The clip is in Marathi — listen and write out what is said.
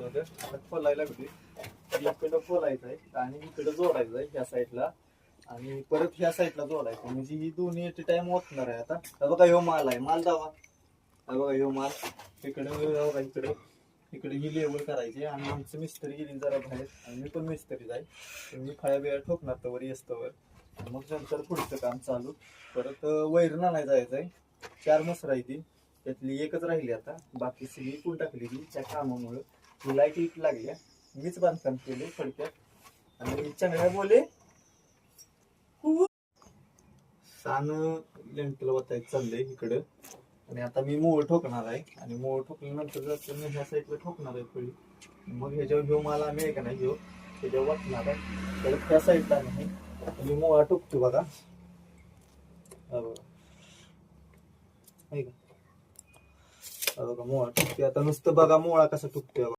झालं. आता खोलायला लागली. इकडं खोलायचं आहे आणि इकडं जोडायचं आहे ह्या साईडला आणि परत ह्या साईडला जोडायचं, म्हणजे ही दोन्ही एट टाइम ओतणार आहे. आता बघा ह्यो माल आहे, माल दावा. बघा ह्यो माल इकडे बघा, इकडे ही लेवल करायची. आणि आमचं मिस्त्री गेली जरा बाहेर आणि मी पण मिस्त्री जाईल. मी फळ्या बिळ्या ठोकणार तर येस्तवर, मग नंतर पुढचं काम चालू. परत वैरण आणायला जायचंय. 4 मसर आहे ती, त्यातली एकच राहिली आता, बाकी सगळी कोण टाकली ती त्या कामामुळे. ती लाईट इट लागल्या, मीच बांधकाम केले थोडक्यात. आणि चांगल्या बोले सान लेंटल वतायचं चाललंय इकडं. आणि आता मी मोळ ठोकणार आहे आणि मोळ ठोकल्यानंतर जर मी ह्या साईडला ठोकणार आहे फळी, मग ह्याच्यावर घेऊ मला आम्ही आहे का नाही घेऊ त्याच्यावर वाटणार आहे. तर त्या साईडला नाही मी मोळा ठोकतो बघा. बघा मोळा ठोकते आता, नुसतं बघा मोळा कसा ठोकतोय.